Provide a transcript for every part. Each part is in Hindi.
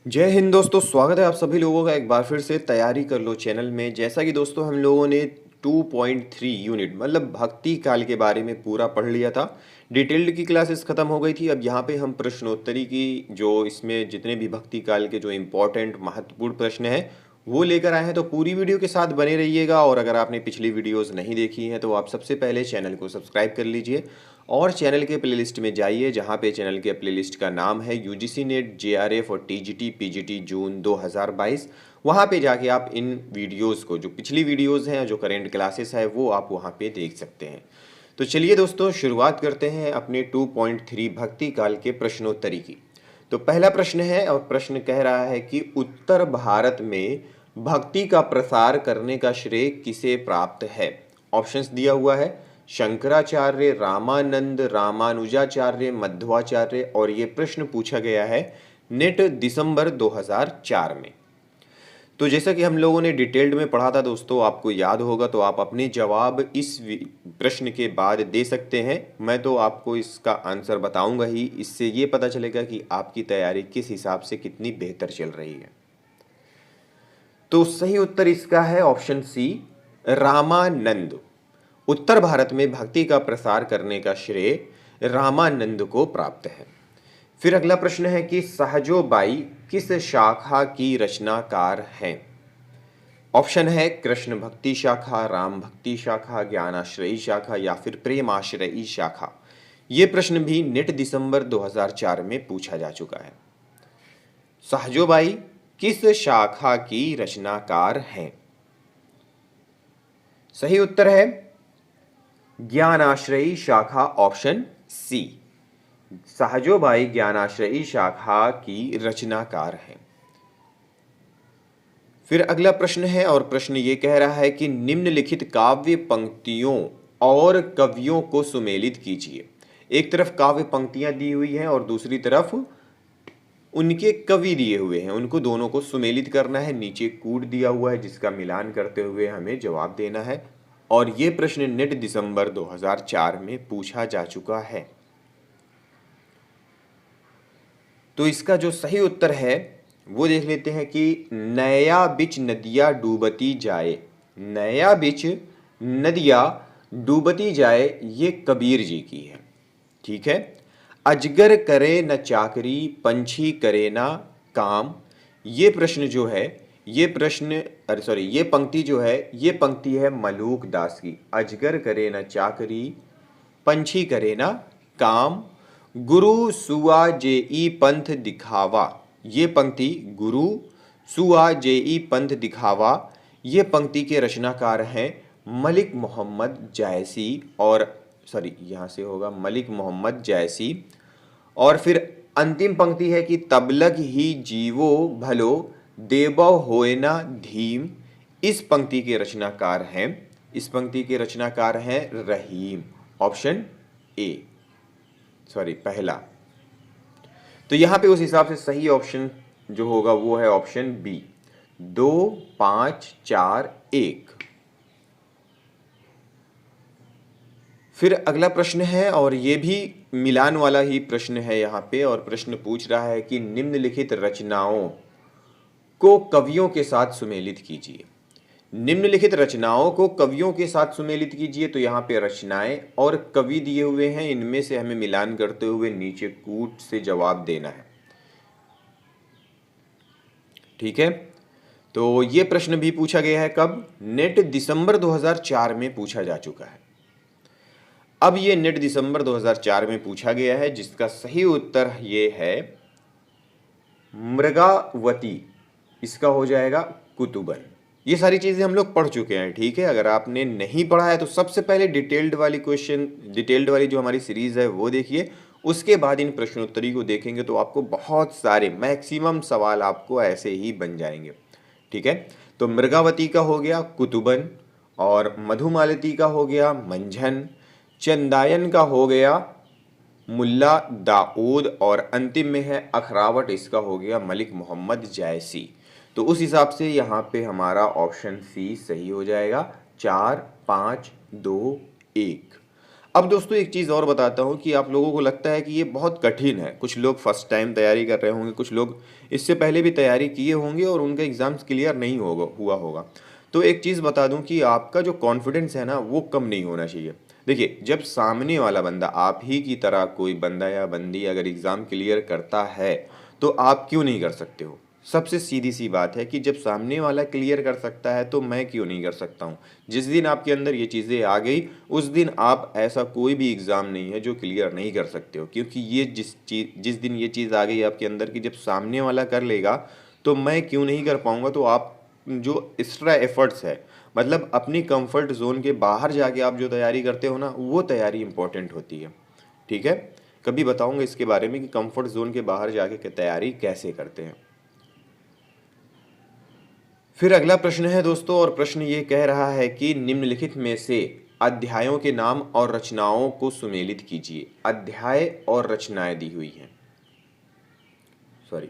जय हिंद दोस्तों, स्वागत है आप सभी लोगों का एक बार फिर से तैयारी कर लो चैनल में। जैसा कि दोस्तों हम लोगों ने 2.3 यूनिट मतलब भक्ति काल के बारे में पूरा पढ़ लिया था। डिटेल्ड की क्लासेस खत्म हो गई थी। अब यहाँ पे हम प्रश्नोत्तरी की जो इसमें जितने भी भक्ति काल के जो इम्पोर्टेंट महत्वपूर्ण प्रश्न हैं वो लेकर आए हैं। तो पूरी वीडियो के साथ बने रहिएगा और अगर आपने पिछली वीडियोस नहीं देखी हैं तो आप सबसे पहले चैनल को सब्सक्राइब कर लीजिए और चैनल के प्लेलिस्ट में जाइए जहाँ पे चैनल के प्लेलिस्ट का नाम है यूजीसी नेट जेआरएफ और टीजीटी पीजीटी जून 2022। वहाँ पे जाके आप इन वीडियोस को, जो पिछली वीडियोस हैं, जो करेंट क्लासेस है, वो आप वहाँ पे देख सकते हैं। तो चलिए दोस्तों, शुरुआत करते हैं अपने 2.3 भक्ति काल के प्रश्नोत्तरी की। तो पहला प्रश्न है और प्रश्न कह रहा है कि उत्तर भारत में भक्ति का प्रसार करने का श्रेय किसे प्राप्त है। ऑप्शंस दिया हुआ है शंकराचार्य, रामानंद, रामानुजाचार्य, मध्वाचार्य। और ये प्रश्न पूछा गया है नेट दिसंबर 2004 में। तो जैसा कि हम लोगों ने डिटेल्ड में पढ़ा था दोस्तों, आपको याद होगा, तो आप अपने जवाब इस प्रश्न के बाद दे सकते हैं। मैं तो आपको इसका आंसर बताऊंगा ही, इससे ये पता चलेगा कि आपकी तैयारी किस हिसाब से कितनी बेहतर चल रही है। तो सही उत्तर इसका है ऑप्शन सी, रामानंद। उत्तर भारत में भक्ति का प्रसार करने का श्रेय रामानंद को प्राप्त है। फिर अगला प्रश्न है कि सहजोबाई किस शाखा की रचनाकार हैं। ऑप्शन है कृष्ण भक्ति शाखा, राम भक्ति शाखा, ज्ञानाश्रयी शाखा या फिर प्रेमाश्रयी शाखा। ये प्रश्न भी नेट दिसंबर 2004 में पूछा जा चुका है। सहजोबाई किस शाखा की रचनाकार हैं। सही उत्तर है ज्ञानाश्रयी शाखा, ऑप्शन सी। सहजोबाई ज्ञानाश्रयी शाखा की रचनाकार हैं। फिर अगला प्रश्न है और प्रश्न ये कह रहा है कि निम्नलिखित काव्य पंक्तियों और कवियों को सुमेलित कीजिए। एक तरफ काव्य पंक्तियां दी हुई हैं और दूसरी तरफ उनके कवि दिए हुए हैं, उनको दोनों को सुमेलित करना है। नीचे कूट दिया हुआ है जिसका मिलान करते हुए हमें जवाब देना है। और ये प्रश्न नेट दिसंबर 2004 में पूछा जा चुका है। तो इसका जो सही उत्तर है वो देख लेते हैं कि नया बिच नदिया डूबती जाए। नया बिच नदिया डूबती जाए, ये कबीर जी की है। ठीक है। अजगर करे न चाकरी, पंछी करे ना काम। ये प्रश्न जो है, ये प्रश्न, अरे सॉरी, ये पंक्ति जो है, ये पंक्ति है मलूक दास की। अजगर करे न चाकरी, पंछी करे ना काम, गुरु सुआ जेई पंथ दिखावा। ये पंक्ति गुरु सुआ जेई पंथ दिखावा, ये पंक्ति के रचनाकार हैं मलिक मोहम्मद जायसी। और सॉरी, यहाँ से होगा मलिक मोहम्मद जायसी। और फिर अंतिम पंक्ति है कि तबलग ही जीवो भलो, देवो होए ना धीम। इस पंक्ति के रचनाकार हैं, इस पंक्ति के रचनाकार हैं रहीम। ऑप्शन ए, सॉरी पहला। तो यहां पे उस हिसाब से सही ऑप्शन जो होगा वो है ऑप्शन बी, 2 5 4 1। फिर अगला प्रश्न है और ये भी मिलान वाला ही प्रश्न है यहाँ पे। और प्रश्न पूछ रहा है कि निम्नलिखित रचनाओं को कवियों के साथ सुमेलित कीजिए। निम्नलिखित रचनाओं को कवियों के साथ सुमेलित कीजिए। तो यहाँ पे रचनाएं और कवि दिए हुए हैं, इनमें से हमें मिलान करते हुए नीचे कूट से जवाब देना है। ठीक है। तो ये प्रश्न भी पूछा गया है कब, नेट दिसंबर 2004 में पूछा जा चुका है। अब ये नेट दिसंबर 2004 में पूछा गया है, जिसका सही उत्तर ये है मृगावती। इसका हो जाएगा कुतुबन। ये सारी चीज़ें हम लोग पढ़ चुके हैं। ठीक है। अगर आपने नहीं पढ़ा है तो सबसे पहले डिटेल्ड वाली क्वेश्चन, डिटेल्ड वाली जो हमारी सीरीज़ है वो देखिए। उसके बाद इन प्रश्नोत्तरी को देखेंगे तो आपको बहुत सारे, मैक्सिमम सवाल आपको ऐसे ही बन जाएंगे। ठीक है। तो मृगावती का हो गया कुतुबन, और मधुमालती का हो गया मंझन, चंदायन का हो गया मुल्ला दाऊद, और अंतिम में है अखरावट, इसका हो गया मलिक मोहम्मद जायसी। तो उस हिसाब से यहाँ पे हमारा ऑप्शन सी सही हो जाएगा, 4 5 2 1। अब दोस्तों एक चीज़ और बताता हूँ कि आप लोगों को लगता है कि ये बहुत कठिन है, कुछ लोग फर्स्ट टाइम तैयारी कर रहे होंगे, कुछ लोग इससे पहले भी तैयारी किए होंगे और उनका एग्ज़ाम्स क्लियर नहीं हुआ होगा। तो एक चीज़ बता दूं कि आपका जो कॉन्फिडेंस है ना वो कम नहीं होना चाहिए। देखिए, जब सामने वाला बंदा आप ही की तरह कोई बंदा या बंदी अगर एग्ज़ाम क्लियर करता है तो आप क्यों नहीं कर सकते हो। सबसे सीधी सी बात है कि जब सामने वाला क्लियर कर सकता है तो मैं क्यों नहीं कर सकता हूँ। जिस दिन आपके अंदर ये चीज़ें आ गई उस दिन आप ऐसा कोई भी एग्ज़ाम नहीं है जो क्लियर नहीं कर सकते हो, क्योंकि ये जिस दिन ये चीज़ आ गई आपके अंदर कि जब सामने वाला कर लेगा तो मैं क्यों नहीं कर पाऊँगा, तो आप जो एक्स्ट्रा एफर्ट्स है, मतलब अपनी कंफर्ट जोन के बाहर जाके आप जो तैयारी करते हो ना वो तैयारी इंपॉर्टेंट होती है। ठीक है, कभी बताऊंगा इसके बारे में कि कंफर्ट जोन के बाहर जाके तैयारी कैसे करते हैं। फिर अगला प्रश्न है दोस्तों, और प्रश्न ये कह रहा है कि निम्नलिखित में से अध्यायों के नाम और रचनाओं को सुमेलित कीजिए। अध्याय और रचनाएं दी हुई हैं, सॉरी,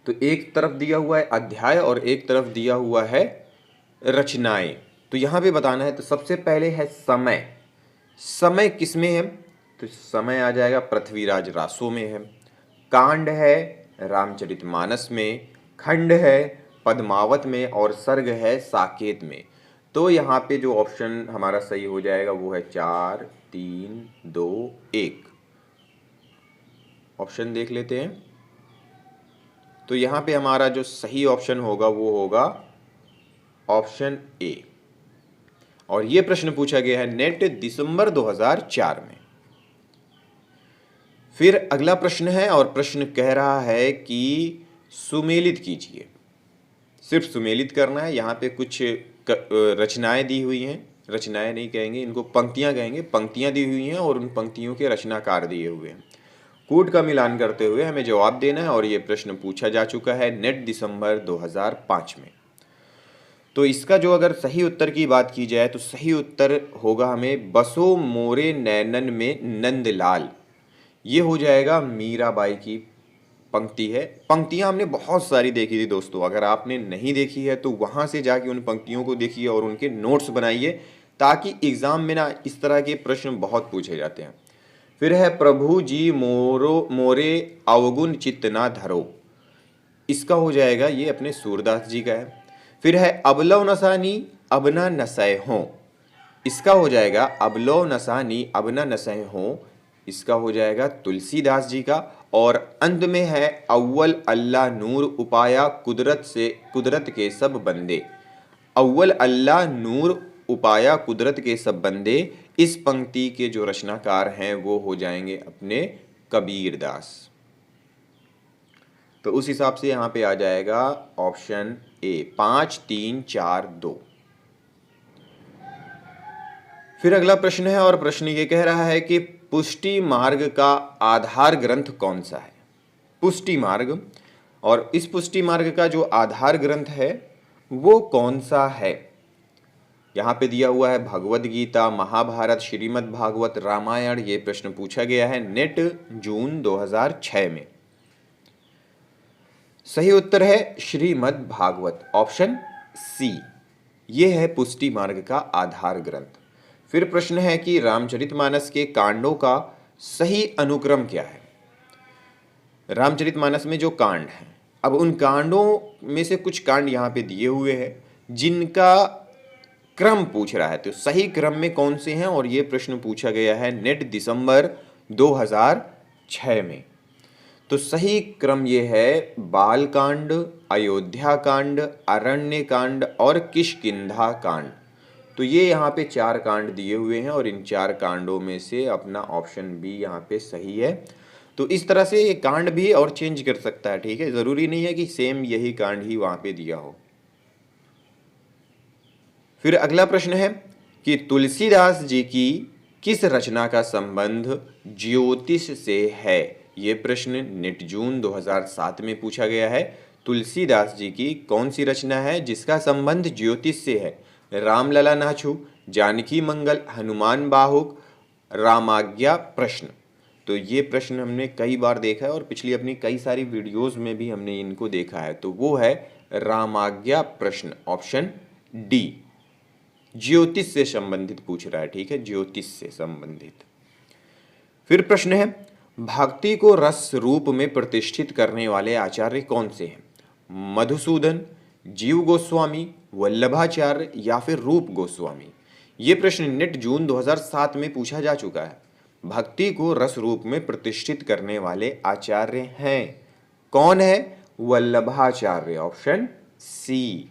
तो एक तरफ दिया हुआ है अध्याय और एक तरफ दिया हुआ है रचनाएं। तो यहां पे बताना है, तो सबसे पहले है समय। समय किसमें है, तो समय आ जाएगा पृथ्वीराज रासो में है। कांड है रामचरितमानस में, खंड है पद्मावत में और सर्ग है साकेत में। तो यहाँ पे जो ऑप्शन हमारा सही हो जाएगा वो है 4 3 2 1। ऑप्शन देख लेते हैं। तो यहाँ पे हमारा जो सही ऑप्शन होगा वो होगा ऑप्शन ए। और ये प्रश्न पूछा गया है नेट दिसंबर 2004 में। फिर अगला प्रश्न है और प्रश्न कह रहा है कि सुमेलित कीजिए। सिर्फ सुमेलित करना है। यहाँ पे कुछ रचनाएं दी हुई हैं, रचनाएं नहीं कहेंगे इनको, पंक्तियां कहेंगे। पंक्तियां दी हुई हैं और उन पंक्तियों के रचनाकार दिए हुए हैं। कूट का मिलान करते हुए हमें जवाब देना है और ये प्रश्न पूछा जा चुका है नेट दिसंबर 2005 में। तो इसका जो अगर सही उत्तर की बात की जाए तो सही उत्तर होगा हमें बसो मोरे नैनन में नंदलाल। ये हो जाएगा मीराबाई की पंक्ति है। पंक्तियां हमने बहुत सारी देखी थी दोस्तों, अगर आपने नहीं देखी है तो वहां से जाके उन पंक्तियों को देखिए और उनके नोट्स बनाइए, ताकि एग्जाम में ना इस तरह के प्रश्न बहुत पूछे जाते हैं। फिर है प्रभु जी मोरे अवगुण चित्त ना धरो। इसका हो जाएगा, ये अपने सूरदास जी का है। फिर है अबलव नसानी अब ना नसय हो। इसका हो जाएगा अबलव नसानी अब ना नसय हो। इसका हो जाएगा तुलसीदास जी का। और अंत में है अव्वल अल्लाह नूर उपाया कुदरत के सब बंदे। अव्वल अल्लाह नूर उपाया कुदरत के सब बंदे। इस पंक्ति के जो रचनाकार हैं वो हो जाएंगे अपने कबीर दास। तो उस हिसाब से यहां पे आ जाएगा ऑप्शन ए 5 3 4 2। फिर अगला प्रश्न है और प्रश्न ये कह रहा है कि पुष्टि मार्ग का आधार ग्रंथ कौन सा है। पुष्टि मार्ग, और इस पुष्टि मार्ग का जो आधार ग्रंथ है वो कौन सा है। यहाँ पे दिया हुआ है भगवद गीता, महाभारत, श्रीमद् भागवत, रामायण। ये प्रश्न पूछा गया है नेट जून 2006 में। सही उत्तर है श्रीमद् भागवत, ऑप्शन सी। ये है पुष्टि मार्ग का आधार ग्रंथ। फिर प्रश्न है कि रामचरितमानस के कांडों का सही अनुक्रम क्या है। रामचरितमानस में जो कांड है, अब उन कांडों में से कुछ कांड यहाँ पे दिए हुए हैं जिनका क्रम पूछ रहा है, तो सही क्रम में कौन से हैं, और ये प्रश्न पूछा गया है नेट दिसंबर 2006 में। तो सही क्रम ये है बाल कांड, अयोध्या कांड, अरण्य कांड और किष्किंधा कांड। तो ये यहाँ पे 4 कांड दिए हुए हैं और इन 4 कांडों में से अपना ऑप्शन बी यहाँ पे सही है। तो इस तरह से ये कांड भी और चेंज कर सकता है, ठीक है, ज़रूरी नहीं है कि सेम यही कांड ही वहाँ पे दिया हो। फिर अगला प्रश्न है कि तुलसीदास जी की किस रचना का संबंध ज्योतिष से है। ये प्रश्न नेट जून 2007 में पूछा गया है। तुलसीदास जी की कौन सी रचना है जिसका संबंध ज्योतिष से है। रामलला नाछू, जानकी मंगल, हनुमान बाहुक, रामाज्ञा प्रश्न। तो ये प्रश्न हमने कई बार देखा है और पिछली अपनी कई सारी वीडियोस में भी हमने इनको देखा है। तो वो है रामाज्ञा प्रश्न, ऑप्शन डी। ज्योतिष से संबंधित पूछ रहा है, ठीक है, ज्योतिष से संबंधित। फिर प्रश्न है, भक्ति को रस रूप में प्रतिष्ठित करने वाले आचार्य कौन से हैं? मधुसूदन, जीव गोस्वामी, वल्लभाचार्य या फिर रूप गोस्वामी? ये प्रश्न नेट जून 2007 में पूछा जा चुका है। भक्ति को रस रूप में प्रतिष्ठित करने वाले आचार्य हैं, कौन है? Vallabhacharya, option C.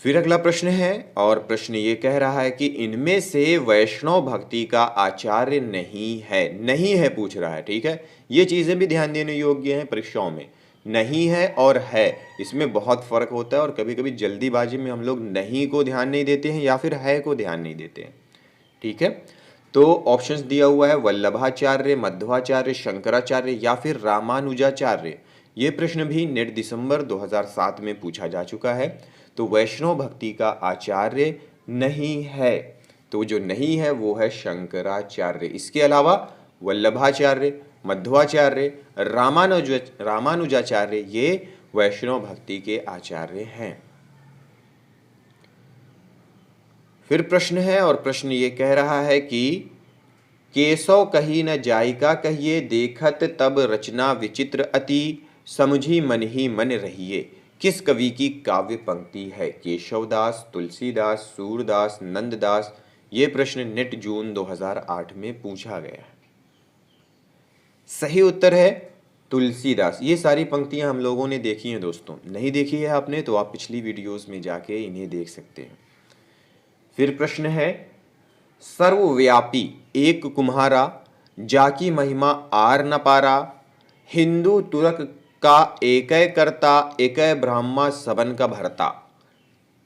फिर अगला प्रश्न है, और प्रश्न ये कह रहा है कि इनमें से वैष्णव भक्ति का आचार्य नहीं है पूछ रहा है, ठीक है। ये चीजें भी ध्यान देने योग्य हैं परीक्षाओं में। नहीं है और है, इसमें बहुत फर्क होता है, और कभी कभी जल्दीबाजी में हम लोग नहीं को ध्यान नहीं देते हैं या फिर है को ध्यान नहीं देते हैं, ठीक है। तो ऑप्शंस दिया हुआ है वल्लभाचार्य, मध्वाचार्य, शंकराचार्य या फिर रामानुजाचार्य। ये प्रश्न भी नेट दिसंबर 2007 में पूछा जा चुका है। तो वैष्णव भक्ति का आचार्य नहीं है, तो जो नहीं है वो है शंकराचार्य। इसके अलावा वल्लभाचार्य, मध्वाचार्य, रामानुजाचार्य ये वैष्णव भक्ति के आचार्य हैं। फिर प्रश्न है, और प्रश्न ये कह रहा है कि केशव कही न जायका कहिए, देखत तब रचना विचित्र अति, समझी मन ही मन रहिए। किस कवि की काव्य पंक्ति है? केशवदास, तुलसीदास, सूरदास, नंददास। ये प्रश्न नेट जून 2008 में पूछा गया है। सही उत्तर है तुलसीदास। ये सारी पंक्तियां हम लोगों ने देखी हैं दोस्तों, नहीं देखी है आपने तो आप पिछली वीडियोस में जाके इन्हें देख सकते हैं। फिर प्रश्न है, सर्वव्यापी एक कुम्हारा, जाकी महिमा आर न पारा, हिंदू तुरक का एकै करता, एकै ब्राह्मा सबन का भरता।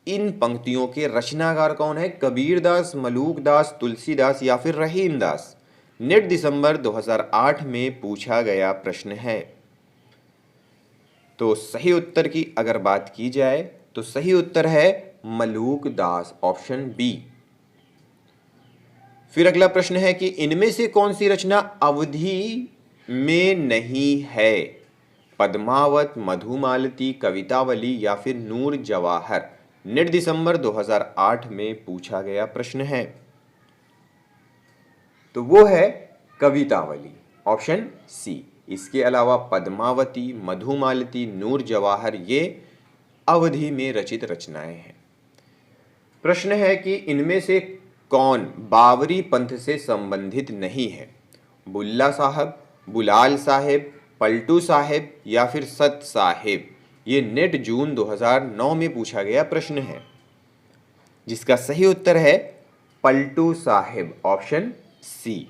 इन पंक्तियों के रचनाकार कौन है? कबीरदास, मलूकदास, तुलसीदास या फिर रहीमदास? नेट दिसंबर 2008 में पूछा गया प्रश्न है। तो सही उत्तर की अगर बात की जाए तो सही उत्तर है मलूकदास, ऑप्शन बी। फिर अगला प्रश्न है कि इनमें से कौन सी रचना अवधि में नहीं है? पद्मावत, मधुमालती, कवितावली या फिर नूर जवाहर? नेट दिसंबर 2008 में पूछा गया प्रश्न है। तो वो है कवितावली, ऑप्शन सी। इसके अलावा पद्मावती, मधुमालती, नूर जवाहर ये अवधि में रचित रचनाएं हैं। प्रश्न है कि इनमें से कौन बावरी पंथ से संबंधित नहीं है? बुल्ला साहब, बुलाल साहेब, पलटू साहेब या फिर सत साहेब? ये नेट जून 2009 में पूछा गया प्रश्न है, जिसका सही उत्तर है पलटू साहेब, ऑप्शन सी।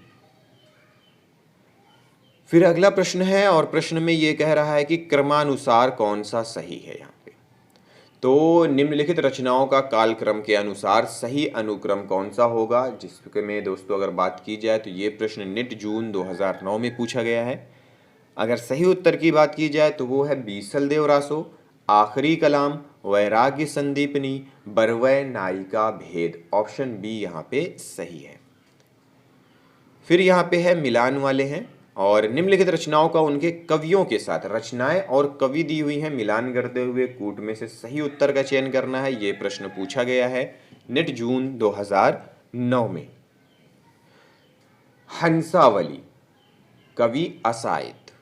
फिर अगला प्रश्न है, और प्रश्न में यह कह रहा है कि क्रमानुसार कौन सा सही है। यहाँ पे तो निम्नलिखित रचनाओं का कालक्रम के अनुसार सही अनुक्रम कौन सा होगा, जिसमें दोस्तों अगर बात की जाए तो ये प्रश्न नेट जून 2009 में पूछा गया है। अगर सही उत्तर की बात की जाए तो वो है बीसल देव रासो, आखिरी कलाम, वैराग्य संदीपनी, बरवै नायिका भेद, ऑप्शन बी यहाँ पे सही है। फिर यहाँ पे है मिलान वाले हैं, और निम्नलिखित रचनाओं का उनके कवियों के साथ रचनाएं और कवि दी हुई हैं, मिलान करते हुए कूट में से सही उत्तर का चयन करना है। ये प्रश्न पूछा गया है नेट जून 2009 में। हंसावली, कवि असायत,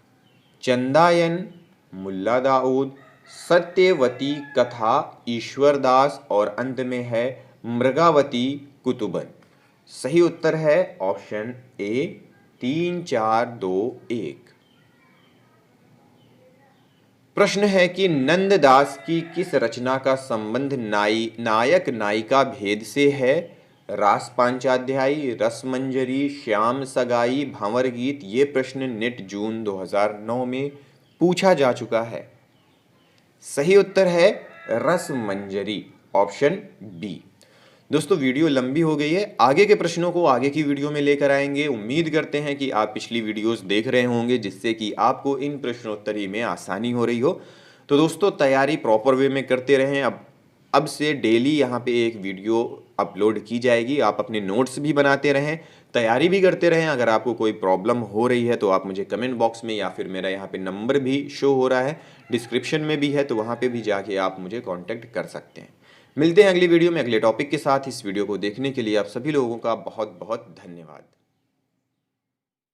चंदायन, मुल्ला दाऊद, सत्यवती कथा, ईश्वरदास, और अंत में है मृगावती कुतुबन। सही उत्तर है ऑप्शन ए 3, 4, 2, 1। प्रश्न है कि नंददास की किस रचना का संबंध नायक नायिका भेद से है? रास पांचाध्यायी, रसमंजरी, श्याम सगाई, भंवर गीत। ये प्रश्न नेट जून 2009 में पूछा जा चुका है। सही उत्तर है रसमंजरी, ऑप्शन बी। दोस्तों वीडियो लंबी हो गई है, आगे के प्रश्नों को आगे की वीडियो में लेकर आएंगे। उम्मीद करते हैं कि आप पिछली वीडियोस देख रहे होंगे, जिससे कि आपको इन प्रश्नोत्तरी में आसानी हो रही हो। तो दोस्तों तैयारी प्रॉपर वे में करते रहें। अब से डेली यहाँ पे एक वीडियो अपलोड की जाएगी। आप अपने नोट्स भी बनाते रहें, तैयारी भी करते रहें। अगर आपको कोई प्रॉब्लम हो रही है तो आप मुझे कमेंट बॉक्स में, या फिर मेरा यहाँ पे नंबर भी शो हो रहा है, डिस्क्रिप्शन में भी है, तो वहाँ पे भी जाके आप मुझे कांटेक्ट कर सकते हैं। मिलते हैं अगली वीडियो में अगले टॉपिक के साथ। इस वीडियो को देखने के लिए आप सभी लोगों का बहुत बहुत धन्यवाद।